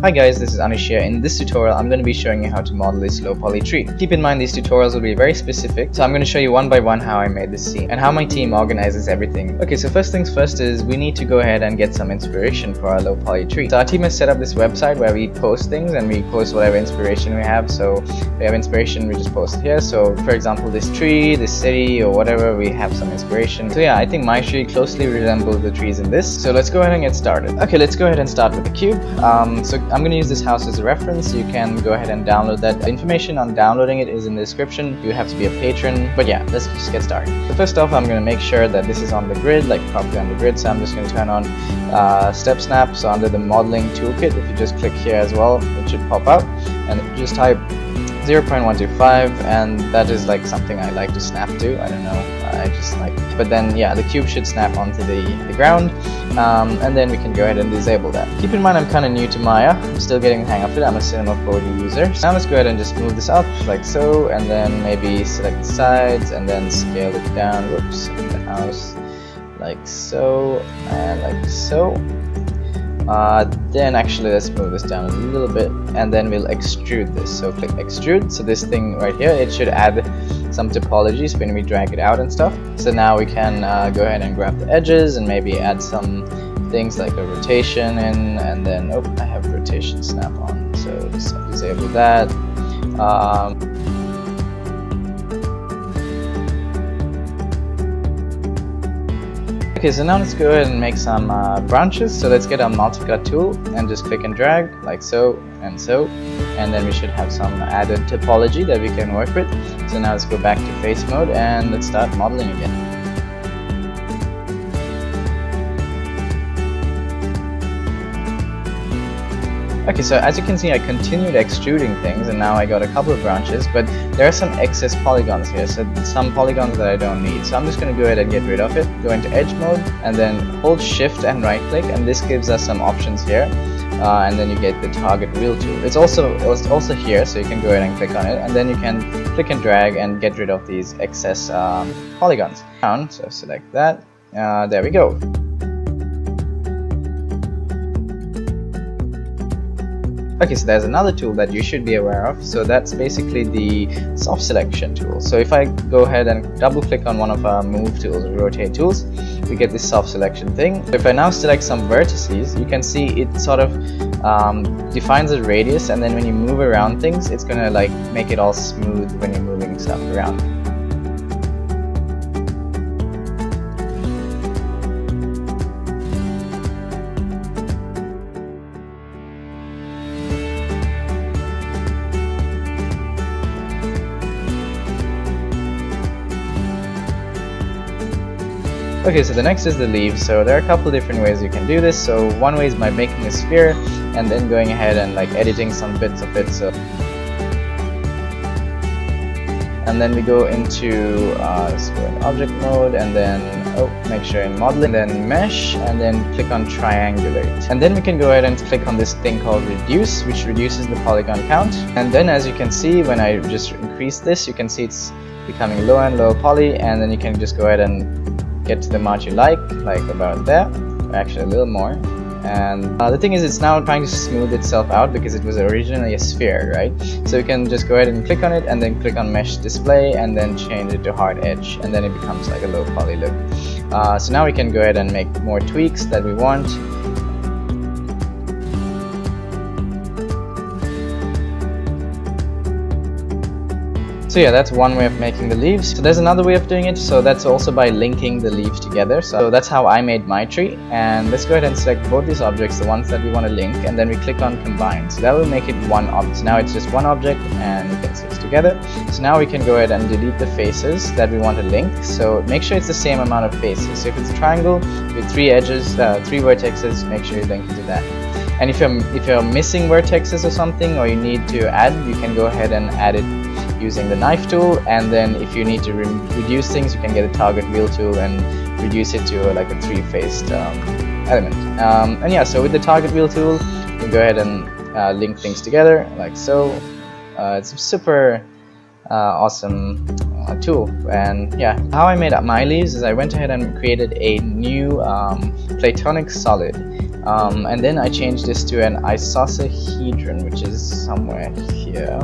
Hi guys, this is Anish here. In this tutorial, I'm going to be showing you how to model this low poly tree. Keep in mind these tutorials will be very specific, so I'm going to show you one by one how I made this scene and how my team organizes everything. Okay, so first things first is we need to go ahead and get some inspiration for our low poly tree. So our team has set up this website where we post things and we post whatever inspiration we have. So if we have inspiration, we just post here. So for example, this tree, this city, or whatever, we have some inspiration. So yeah, I think my tree closely resembles the trees in this. So let's go ahead and get started. Okay, let's go ahead and start with the cube. So I'm going to use this house as a reference. You can go ahead and download that. Information on downloading it is in the description. You have to be a patron. But yeah, let's just get started. So first off, I'm going to make sure that this is on the grid, like properly on the grid. So I'm just going to turn on step snap. So under the modeling toolkit, if you just click here as well, it should pop out, and just type 0.125, and that is like something I like to snap to. I don't know, I just like, but then yeah, the cube should snap onto the ground, and then we can go ahead and disable that. Keep in mind I'm kind of new to Maya. I'm still getting the hang of it. I'm a Cinema 4D user. So now let's go ahead and just move this up like so, and then maybe select the sides and then scale it down. Whoops, the house like so and like so. Then actually let's move this down a little bit, and then we'll extrude this. So click extrude. So this thing right here, it should add some topologies when we drag it out and stuff. So now we can go ahead and grab the edges and maybe add some things like a rotation in, and then oh, I have rotation snap on, so just disable that. Okay, so now let's go ahead and make some branches. So let's get our multicut tool and just click and drag like so, and then we should have some added topology that we can work with. So now let's go back to face mode and let's start modeling again. Okay, so as you can see, I continued extruding things and now I got a couple of branches, but there are some excess polygons here, so some polygons that I don't need. So I'm just going to go ahead and get rid of it, go into edge mode, and then hold shift and right click, and this gives us some options here, and then you get the target wheel tool. It's also here, so you can go ahead and click on it, and then you can click and drag and get rid of these excess polygons. So select that, there we go. Okay, so there's another tool that you should be aware of. So that's basically the soft selection tool. So if I go ahead and double click on one of our move tools or rotate tools, we get this soft selection thing. So if I now select some vertices, you can see it sort of defines a radius, and then when you move around things, it's gonna like make it all smooth when you're moving stuff around. Okay, so the next is the leaves. So there are a couple different ways you can do this. So one way is by making a sphere and then going ahead and like editing some bits of it. So and then we go into let's go in object mode, and then make sure in modeling, then mesh, and then click on triangulate, and then we can go ahead and click on this thing called reduce, which reduces the polygon count. And then as you can see, when I just increase this, you can see it's becoming lower and lower poly, and then you can just go ahead and get to the amount you like about there, or actually a little more. And the thing is, it's now trying to smooth itself out because it was originally a sphere, right? So you can just go ahead and click on it, and then click on mesh display, and then change it to hard edge, and then it becomes like a low poly look. So now we can go ahead and make more tweaks that we want. So yeah, that's one way of making the leaves. So there's another way of doing it, so that's also by linking the leaves together. So that's how I made my tree. And let's go ahead and select both these objects, the ones that we want to link, and then we click on combine. So that will make it one object. So now it's just one object and it gets it together. So now we can go ahead and delete the faces that we want to link. So make sure it's the same amount of faces. So if it's a triangle with 3 edges, 3 vertexes, make sure you link it to that. And if you're missing vertexes or something, or you need to add, you can go ahead and add it using the knife tool. And then if you need to reduce things, you can get a target wheel tool and reduce it to like a 3-faced element. And yeah, so with the target wheel tool, you can go ahead and link things together like so. It's a super awesome tool. And yeah, how I made up my leaves is I went ahead and created a new platonic solid, And then I changed this to an icosahedron, which is somewhere here.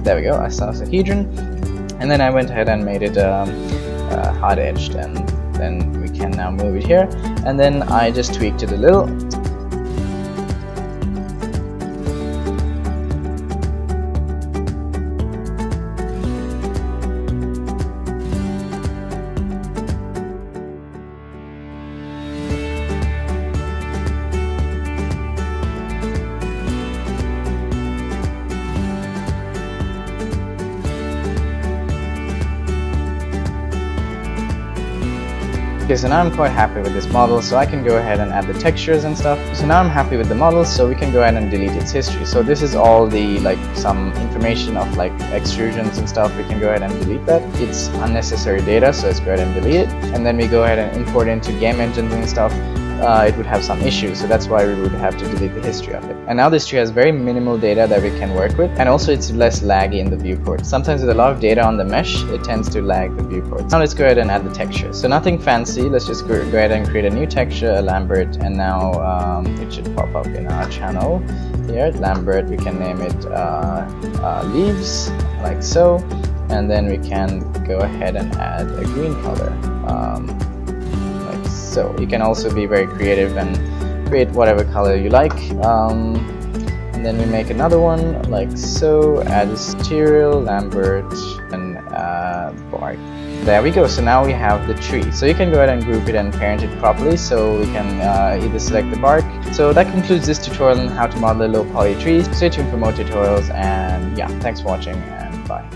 There we go, icosahedron. And then I went ahead and made it hard edged, and then we can now move it here. And then I just tweaked it a little. Okay, so now I'm quite happy with this model, so I can go ahead and add the textures and stuff. So now I'm happy with the model, so we can go ahead and delete its history. So this is all the some information of extrusions and stuff. We can go ahead and delete that. It's unnecessary data, so let's go ahead and delete it. And then we go ahead and import into game engines and stuff. It would have some issues, so that's why we would have to delete the history of it. And now this tree has very minimal data that we can work with, and also it's less laggy in the viewport. Sometimes with a lot of data on the mesh, it tends to lag the viewport. Now let's go ahead and add the texture. So nothing fancy, let's just go ahead and create a new texture, a Lambert, and now it should pop up in our channel here. Lambert, we can name it leaves, like so, and then we can go ahead and add a green color. So you can also be very creative and create whatever color you like. And then we make another one like so, add a material, Lambert, and bark. There we go, so now we have the tree. So you can go ahead and group it and parent it properly, so we can either select the bark. So that concludes this tutorial on how to model a low poly tree. Stay tuned for more tutorials, and yeah, thanks for watching, and bye.